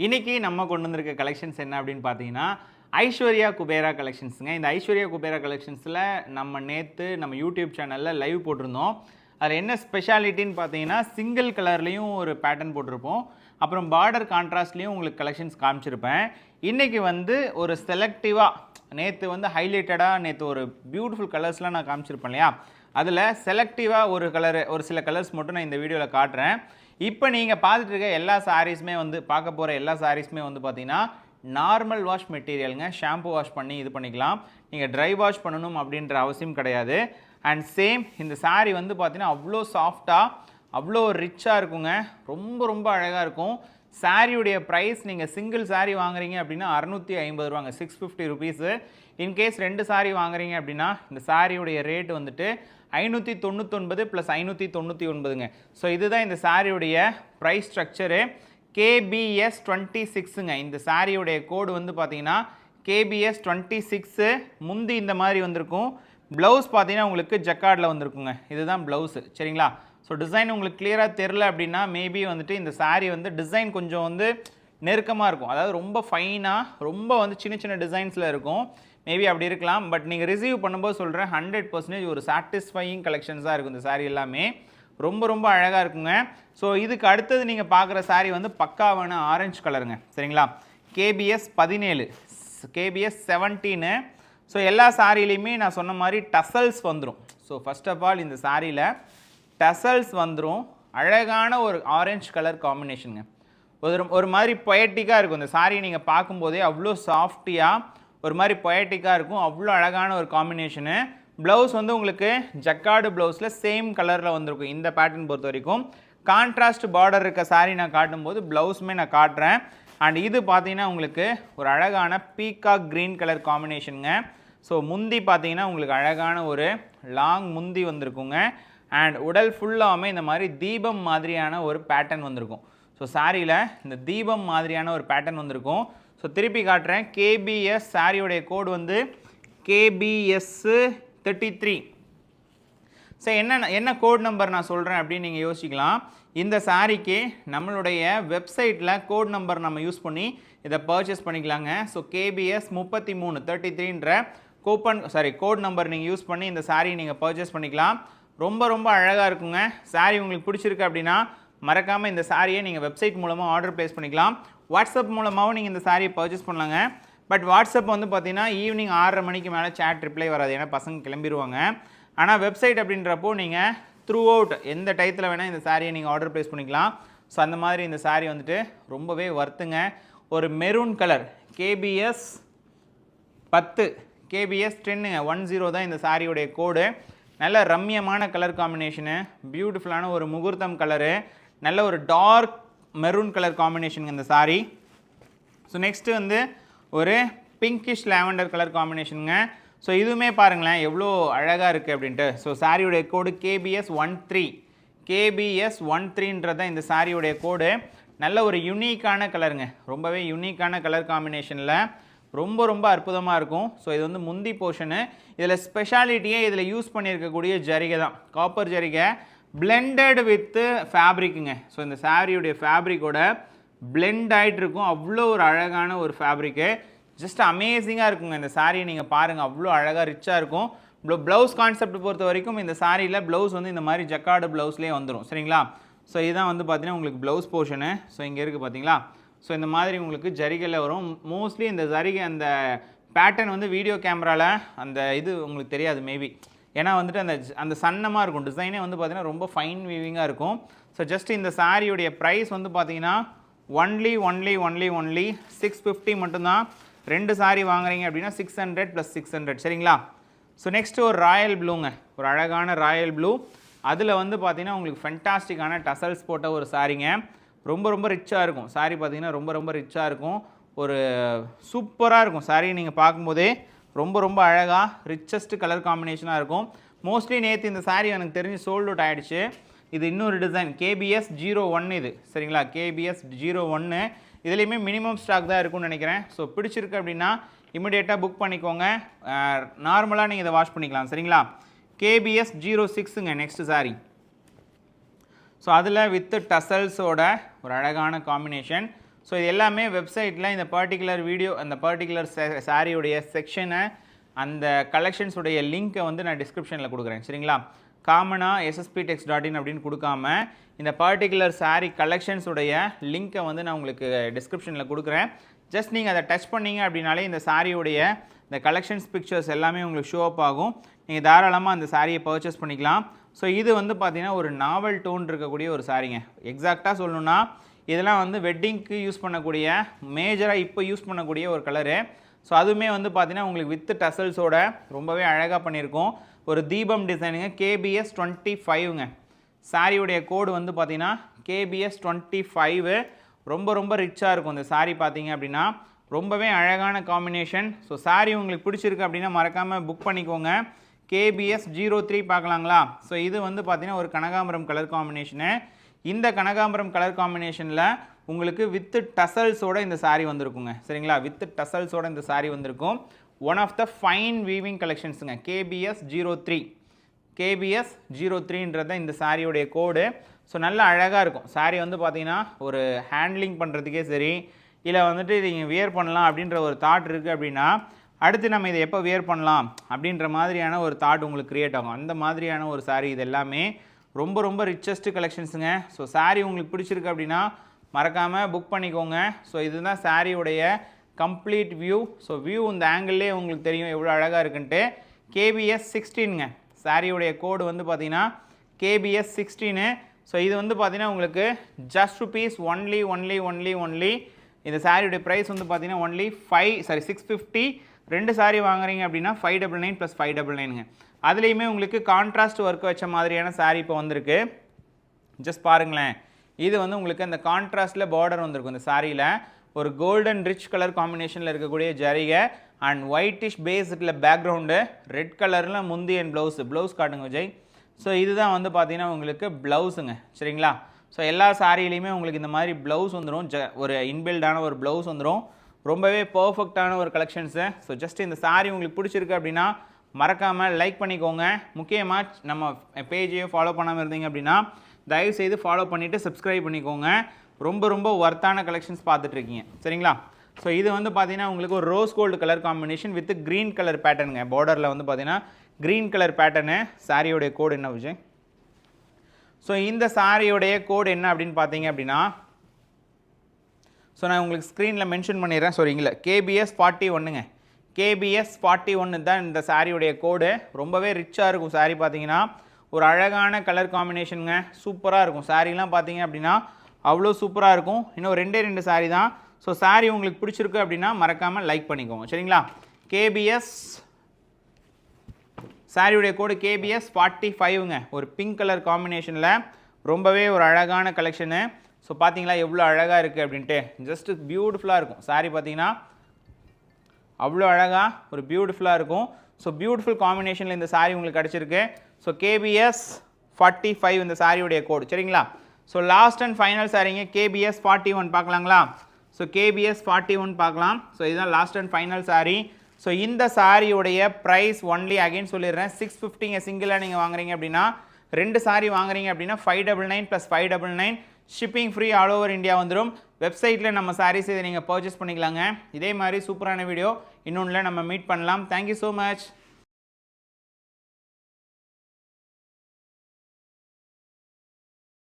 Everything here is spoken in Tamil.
இன்னைக்கு நம்ம கொண்டு வந்திருக்க கலெக்ஷன்ஸ் என்ன அப்படின்னு பார்த்தீங்கன்னா ஐஸ்வர்யா குபேரா கலெக்ஷன்ஸுங்க. இந்த ஐஸ்வர்யா குபேரா கலெக்ஷன்ஸில் நம்ம யூடியூப் சேனலில் லைவ் போட்டிருந்தோம். அதில் என்ன ஸ்பெஷாலிட்டின்னு பார்த்தீங்கன்னா சிங்கிள் கலர்லேயும் ஒரு பேட்டர்ன் போட்டிருப்போம், அப்புறம் பார்டர் கான்ட்ராஸ்ட்லேயும் உங்களுக்கு கலெக்ஷன்ஸ் காமிச்சிருப்பேன். இன்றைக்கி ஒரு செலக்டிவாக ஹைலைட்டடாக ஒரு பியூட்டிஃபுல் கலர்ஸ்லாம் நான் காமிச்சிருப்பேன் இல்லையா, அதில் செலக்டிவாக ஒரு சில கலர்ஸ் மட்டும் நான் இந்த வீடியோவில் காட்டுறேன். இப்போ நீங்கள் பார்த்துட்டு இருக்க எல்லா சாரீஸுமே பார்க்க போகிற எல்லா சாரீஸுமே பார்த்தீங்கன்னா நார்மல் வாஷ் மெட்டீரியலுங்க. ஷாம்பு வாஷ் பண்ணி இது பண்ணிக்கலாம், நீங்கள் ட்ரை வாஷ் பண்ணணும் அப்படின்ற அவசியம் கிடையாது. அண்ட் சேம் இந்த சாரீ பார்த்தீங்கன்னா அவ்வளோ சாஃப்டாக அவ்வளோ ரிச்சாக இருக்குங்க, ரொம்ப ரொம்ப அழகாக இருக்கும். சாரியுடைய ப்ரைஸ் நீங்கள் சிங்கிள் சாரீ வாங்குறீங்க அப்படின்னா 650 ரூபாங்க, 650 ருபீஸு. இன்கேஸ் 2 சாரீ வாங்குறீங்க அப்படின்னா இந்த சாரியுடைய ரேட் 599 + 599ங்க. ஸோ இதுதான் இந்த சாரியுடைய ப்ரைஸ் ஸ்ட்ரக்சரு. KBS 26ங்க. இந்த சாரியுடைய கோடு பார்த்தீங்கன்னா KBS 26. முந்தி இந்த மாதிரி வந்திருக்கும். ப்ளவுஸ் பார்த்தீங்கன்னா உங்களுக்கு ஜக்கார்டில் வந்திருக்குங்க. இதுதான் ப்ளவுஸு, சரிங்களா? ஸோ டிசைன் உங்களுக்கு கிளியராக தெரில அப்படின்னா மேபி இந்த சாரீ டிசைன் கொஞ்சம் நெருக்கமாக இருக்கும், அதாவது ரொம்ப ஃபைனாக ரொம்ப சின்ன சின்ன டிசைன்ஸில் இருக்கும். மேபி அப்படி இருக்கலாம். பட் நீங்கள் ரிசீவ் பண்ணும்போது சொல்கிறேன் 100% ஒரு சாட்டிஸ்ஃபையிங் கலெக்ஷன்ஸாக இருக்கும். இந்த சாரீ எல்லாமே ரொம்ப ரொம்ப அழகாக இருக்குங்க. ஸோ இதுக்கு அடுத்தது நீங்கள் பார்க்குற சாரீ பக்காவான ஆரஞ்சு கலருங்க, சரிங்களா? KBS 17, KBS 17. ஸோ எல்லா சாரிலையுமே நான் சொன்ன மாதிரி டசல்ஸ் வந்துடும். ஸோ ஃபர்ஸ்ட் ஆஃப் ஆல் இந்த சாரியில் டசல்ஸ் வந்துடும். அழகான ஒரு ஆரஞ்சு கலர் காம்பினேஷனுங்க. ஒரு மாதிரி பொயட்டிக்காக இருக்கும். இந்த சாரீ நீங்கள் பார்க்கும்போதே அவ்வளோ சாஃப்டியாக ஒரு மாதிரி பொயட்டிக்காக இருக்கும், அவ்வளோ அழகான ஒரு காம்பினேஷனு. ப்ளவுஸ் உங்களுக்கு ஜக்கார்டு ப்ளவுஸில் சேம் கலரில் வந்திருக்கும். இந்த பேட்டர்ன் பொறுத்த வரைக்கும் கான்ட்ராஸ்ட் பார்டர் இருக்க சாரீ நான் காட்டும்போது ப்ளவுஸுமே நான் காட்டுறேன். அண்ட் இது பார்த்தீங்கன்னா உங்களுக்கு ஒரு அழகான பீகாக் க்ரீன் கலர் காம்பினேஷனுங்க. ஸோ முந்தி பார்த்தீங்கன்னா உங்களுக்கு அழகான ஒரு லாங் முந்தி வந்திருக்குங்க. அண்ட் உடல் ஃபுல்லாமே இந்த மாதிரி தீபம் மாதிரியான ஒரு பேட்டர்ன் வந்திருக்கும். ஸோ சாரியில் இந்த தீபம் மாதிரியான ஒரு பேட்டர்ன் வந்திருக்கும். ஸோ திருப்பி காட்டுறேன். KBS சாரியோடைய கோடு KBS 33. ஸோ என்ன கோட் நம்பர் நான் சொல்கிறேன் அப்படின்னு நீங்கள் யோசிக்கலாம். இந்த சாரிக்கு நம்மளுடைய வெப்சைட்டில் கோட் நம்பர் நம்ம யூஸ் பண்ணி இதை பர்ச்சேஸ் பண்ணிக்கலாங்க. ஸோ KBS 3333ன்ற கோட் நம்பர் நீங்கள் யூஸ் பண்ணி இந்த சாரீ நீங்கள் பர்ச்சேஸ் பண்ணிக்கலாம். ரொம்ப ரொம்ப அழகாக இருக்குங்க. சாரீ உங்களுக்கு பிடிச்சிருக்கு அப்படின்னா மறக்காமல் இந்த சாரியை நீங்கள் வெப்சைட் மூலமாக ஆர்டர் ப்ளேஸ் பண்ணிக்கலாம். வாட்ஸ்அப் மூலமாகவும் நீங்கள் இந்த சாரியை பர்ச்சேஸ் பண்ணலாங்க. பட் வாட்ஸ்அப் பார்த்தீங்கன்னா ஈவினிங் 6:30 மணிக்கு மேலே சேட் ரிப்ளை வராது, ஏன்னா பசங்க கிளம்பிடுவாங்க. ஆனால் வெப்சைட் அப்படின்றப்போ நீங்கள் த்ரூ அவுட் எந்த டயத்தில் வேணால் இந்த சாரியை நீங்கள் ஆர்டர் ப்ளேஸ் பண்ணிக்கலாம். ஸோ அந்த மாதிரி இந்த சாரீ ரொம்பவே வர்த்துங்க. ஒரு மெரூன் கலர் KBS 10, KBS 10ங்க, 10 தான் இந்த சாரியுடைய கோடு. நல்ல ரம்யமான கலர் காம்பினேஷனு, பியூட்டிஃபுல்லான ஒரு முகூர்த்தம் கலரு, நல்ல ஒரு டார்க் மெரூன் கலர் காம்பினேஷனுங்க இந்த சாரீ. ஸோ நெக்ஸ்ட்டு ஒரு பிங்கிஷ் லாவெண்டர் கலர் காம்பினேஷனுங்க. ஸோ இதுவுமே பாருங்களேன் எவ்வளோ அழகாக இருக்குது அப்படின்ட்டு. ஸோ சாரியுடைய கோடு KBS 13, KBS 13ன்றதான் இந்த சாரியுடைய கோடு. நல்ல ஒரு யூனிக்கான கலருங்க, ரொம்பவே யூனிக்கான கலர் காம்பினேஷனில் ரொம்ப ரொம்ப அற்புதமாக இருக்கும். ஸோ இது முந்தி போர்ஷனு. இதில் ஸ்பெஷாலிட்டியே இதில் யூஸ் பண்ணியிருக்கக்கூடிய ஜரிகை தான், காப்பர் ஜரிகை பிளெண்டட் வித்து ஃபேப்ரிக்குங்க. ஸோ இந்த சாரியுடைய ஃபேப்ரிக்கோட பிளெண்ட் ஆகிட்டு இருக்கும். அவ்வளோ ஒரு அழகான ஒரு ஃபேப்ரிக்கு, ஜஸ்ட் அமேசிங்காக இருக்குங்க. இந்த சாரியை நீங்கள் பாருங்கள், அவ்வளோ அழகாக ரிச்சாக இருக்கும். ப்ளவுஸ் கான்செப்ட் பொறுத்த வரைக்கும் இந்த சாரியில் ப்ளவுஸ் இந்த மாதிரி ஜக்கார்டு ப்ளவுஸ்லேயே வந்துடும், சரிங்களா? ஸோ இதுதான் பார்த்தீங்கன்னா உங்களுக்கு ப்ளவுஸ் போர்ஷனு. ஸோ இங்கே இருக்குது பார்த்தீங்களா? ஸோ இந்த மாதிரி உங்களுக்கு ஜரிகையில் வரும். மோஸ்ட்லி இந்த ஜரிகை அந்த பேட்டர்ன் வீடியோ கேமராவில் அந்த இது உங்களுக்கு தெரியாது மேபி, ஏன்னா அந்த சன்னமாக இருக்கும். டிசைனே பார்த்தீங்கன்னா ரொம்ப ஃபைன் வீவிங்காக இருக்கும். ஸோ ஜஸ்ட் இந்த சாரியுடைய ப்ரைஸ் பார்த்தீங்கன்னா ஒன்லி 650 மட்டும்தான். 2 சாரி வாங்குறீங்க அப்படின்னா 600 + 600, சரிங்களா? ஸோ நெக்ஸ்ட்டு ஒரு ராயல் ப்ளூங்க, ஒரு அழகான ராயல் ப்ளூ. அதில் பார்த்தீங்கன்னா உங்களுக்கு ஃபென்டாஸ்டிக்கான டசல்ஸ் போட்ட ஒரு சாரிங்க. ரொம்ப ரொம்ப ரிச்சாக இருக்கும் சாரீ, பார்த்தீங்கன்னா ரொம்ப ரொம்ப ரிச்சாக இருக்கும். ஒரு சூப்பராக இருக்கும் சாரீ. நீங்கள் பார்க்கும்போதே ரொம்ப ரொம்ப அழகாக ரிச்சஸ்ட் கலர் காம்பினேஷனாக இருக்கும். மோஸ்ட்லி நேற்று இந்த சாரீ எனக்கு தெரிஞ்சு சோல்ட் அவுட் ஆகிடுச்சு. இது இன்னொரு டிசைன் KBS 01 இது, சரிங்களா? KBS 01. இதுலேயுமே மினிமம் ஸ்டாக் தான் இருக்கும்னு நினைக்கிறேன். ஸோ பிடிச்சிருக்கு அப்படின்னா இமிடியேட்டாக புக் பண்ணிக்கோங்க. நார்மலாக நீங்கள் இதை வாஷ் பண்ணிக்கலாம், சரிங்களா? KBS 06ங்க நெக்ஸ்ட் சாரீ. ஸோ அதில் வித் டசல்ஸோட ஒரு அழகான காம்பினேஷன். ஸோ இது எல்லாமே வெப்சைட்டில் இந்த பர்டிகுலர் வீடியோ அந்த பர்டிகுலர் சாரியுடைய செக்ஷனை அந்த கலெக்ஷன்ஸுடைய லிங்க்கை வந்து நான் டிஸ்கிரிப்ஷனில் கொடுக்குறேன் சரிங்களா. காமனாக ssp.tex.in அப்படின்னு கொடுக்காம இந்த பர்டிகுலர் சாரீ கலெக்ஷன்ஸுடைய லிங்க்கை வந்து நான் உங்களுக்கு டிஸ்கிரிப்ஷனில் கொடுக்குறேன். ஜஸ்ட் நீங்கள் அதை டச் பண்ணிங்க அப்படின்னாலே இந்த சாரியுடைய இந்த கலெக்ஷன்ஸ் பிக்சர்ஸ் எல்லாமே உங்களுக்கு ஷோ அப் ஆகும். நீங்கள் தாராளமாக அந்த சாரியை பர்ச்சேஸ் பண்ணிக்கலாம். ஸோ இது வந்து பார்த்திங்கன்னா ஒரு நாவல் டோன் இருக்கக்கூடிய ஒரு சாரீங்க. எக்ஸாக்டாக சொல்லணுன்னா இதெல்லாம் வந்து வெட்டிங்க்கு யூஸ் பண்ணக்கூடிய மேஜராக இப்போ யூஸ் பண்ணக்கூடிய ஒரு கலரு. ஸோ அதுவுமே வந்து பார்த்திங்கன்னா உங்களுக்கு வித் டசல்ஸோட ரொம்பவே அழகாக பண்ணியிருக்கோம். ஒரு தீபம் டிசைனுங்க. KBS 25ங்க. சாரியுடைய கோடு வந்து பார்த்திங்கன்னா KBS 25. ரொம்ப ரொம்ப ரிச்சாக இருக்கும் இந்த சாரீ பார்த்தீங்க அப்படின்னா. ரொம்பவே அழகான காம்பினேஷன். ஸோ சாரீ உங்களுக்கு பிடிச்சிருக்கு அப்படின்னா மறக்காமல் புக் பண்ணிக்கோங்க. KBS 03 பார்க்கலாங்களா. ஸோ இது வந்து பார்த்திங்கன்னா ஒரு கனகாம்பரம் கலர் காம்பினேஷனு. இந்த கனகாம்பரம் கலர் காம்பினேஷனில் உங்களுக்கு வித்து டசல்ஸோட இந்த சாரீ வந்திருக்குங்க சரிங்களா. வித்து டசல்ஸோட இந்த சாரீ வந்திருக்கும். One of the fine weaving கலெக்ஷன்ஸுங்க. KBS 03. KBS 03ன்றத இந்த சாரியுடைய கோடு. ஸோ நல்லா அழகாக இருக்கும் சாரீ வந்து பார்த்திங்கன்னா ஒரு ஹேண்ட்லிங் பண்ணுறதுக்கே சரி, இல்லை வந்துட்டு நீங்கள் வியர் பண்ணலாம் அப்படின்ற ஒரு தாட் இருக்குது அப்படின்னா அடுத்து நம்ம இதை எப்போ வியர் பண்ணலாம் அப்படின்ற மாதிரியான ஒரு தாட் உங்களுக்கு க்ரியேட் ஆகும். அந்த மாதிரியான ஒரு சாரீ இது எல்லாமே ரொம்ப ரொம்ப ரிச்சஸ்ட்டு கலெக்ஷன்ஸுங்க. ஸோ சாரீ உங்களுக்கு பிடிச்சிருக்கு அப்படின்னா மறக்காமல் புக் பண்ணிக்கோங்க. ஸோ இதுதான் சாரியுடைய கம்ப்ளீட் வியூ. ஸோ வியூ இந்த ஆங்கிள்லேயே உங்களுக்கு தெரியும் எவ்வளோ அழகாக இருக்குன்ட்டு. KBS 16ங்க. சாரியுடைய கோடு வந்து பார்த்திங்கன்னா KBS 16. ஸோ இது வந்து பார்த்திங்கன்னா உங்களுக்கு ஜஸ்ட் ருபீஸ் ஒன்லி இந்த சாரியுடைய ப்ரைஸ் வந்து பார்த்திங்கன்னா ஒன்லி 650. 2 சாரி வாங்குறீங்க அப்படின்னா 599 + 599ங்க. அதுலேயுமே உங்களுக்கு கான்ட்ராஸ்ட் ஒர்க் வச்ச மாதிரியான சாரீ இப்போ வந்திருக்கு. ஜஸ்ட் பாருங்களேன். இது வந்து உங்களுக்கு அந்த கான்ட்ராஸ்ட்டில் பார்டர் வந்திருக்கும் இந்த சாரியில். ஒரு கோல்டன் ரிச் கலர் காம்பினேஷனில் இருக்கக்கூடிய ஜரிகை அண்ட் ஒயிட்டிஷ் பேஸில் பேக்ரவுண்டு, ரெட் கலரில் முந்தி அண்ட் ப்ளவுஸ் காட்டுங்க விஜய். ஸோ இதுதான் வந்து பார்த்திங்கன்னா உங்களுக்கு ப்ளவுஸுங்க சரிங்களா. ஸோ எல்லா சாரியிலையுமே உங்களுக்கு இந்த மாதிரி ப்ளவுஸ் வந்துடும். ஒரு இன்பில்டான ஒரு ப்ளவுஸ் வந்துடும். ரொம்பவே பர்ஃபெக்டான ஒரு கலெக்ஷன்ஸு. ஸோ ஜஸ்ட் இந்த சாரீ உங்களுக்கு பிடிச்சிருக்கு அப்படின்னா மறக்காமல் லைக் பண்ணிக்கோங்க. முக்கியமாக நம்ம பேஜையும் ஃபாலோ பண்ணாமல் இருந்தீங்க அப்படின்னா தயவுசெய்து ஃபாலோ பண்ணிவிட்டு சப்ஸ்கிரைப் பண்ணிக்கோங்க. ரொம்ப ரொம்ப ஒர்த்தான கலெக்ஷன்ஸ் பார்த்துட்ருக்கீங்க சரிங்களா. ஸோ இது வந்து பார்த்திங்கன்னா உங்களுக்கு ஒரு rose gold colour combination with green colour பேட்டர்னுங்க. பார்டரில் வந்து பார்த்திங்கன்னா க்ரீன் கலர் பேட்டர்னு. சாரியோடைய கோடு என்ன விஜய்? ஸோ இந்த சாரியோடைய கோடு என்ன அப்படின்னு பார்த்தீங்க அப்படின்னா ஸோ நான் உங்களுக்கு ஸ்க்ரீனில் மென்ஷன் பண்ணிடுறேன். சரிங்களா. KBS 41ங்க. KBS 41 தான் இந்த சாரியுடைய கோடு. ரொம்பவே ரிச்சாக இருக்கும் சாரீ பார்த்தீங்கன்னா. ஒரு அழகான கலர் காம்பினேஷனுங்க. சூப்பராக இருக்கும் சாரீலாம் பார்த்தீங்க அப்படின்னா அவ்வளோ சூப்பராக இருக்கும். இன்னும் 2 சாரீ தான். ஸோ சாரீ உங்களுக்கு பிடிச்சிருக்கு அப்படின்னா மறக்காமல் லைக் பண்ணிக்கோங்க சரிங்களா. KBS சாரியுடைய கோடு KBS 45ங்க. ஒரு பிங்க் கலர் காம்பினேஷனில் ரொம்பவே ஒரு அழகான கலெக்ஷனு. ஸோ பார்த்தீங்களா எவ்வளோ அழகாக இருக்குது அப்படின்ட்டு. ஜஸ்ட் பியூட்டிஃபுல்லாக இருக்கும் சாரீ பார்த்தீங்கன்னா. அவ்வளோ அழகாக ஒரு பியூட்டிஃபுல்லாக இருக்கும். ஸோ பியூட்டிஃபுல் காம்பினேஷனில் இந்த சாரீ உங்களுக்கு கிடச்சிருக்கு. ஸோ KBS 45 இந்த சாரியுடைய கோடு சரிங்களா. ஸோ லாஸ்ட் அண்ட் ஃபைனல் சாரீங்க KBS 41 பார்க்கலாங்களா. ஸோ KBS 41 பார்க்கலாம். ஸோ இதுதான் last and final sari. So இந்த சாரியுடைய ப்ரைஸ் ஒன்லி அகைன் சொல்லிடுறேன் 650ங்க. சிங்கிளாக நீங்கள் வாங்குறீங்க அப்படின்னா 2 சாரீ வாங்குறீங்க அப்படின்னா 599 + 599. Shipping free all over India வந்துடும். வெப்சைட்டில் நம்ம சாரீஸ் இதை நீங்கள் பர்ச்சேஸ் பண்ணிக்கலாங்க. இதே மாதிரி சூப்பரான வீடியோ இன்னொன்றில் நம்ம மீட் பண்ணலாம். Thank you so much.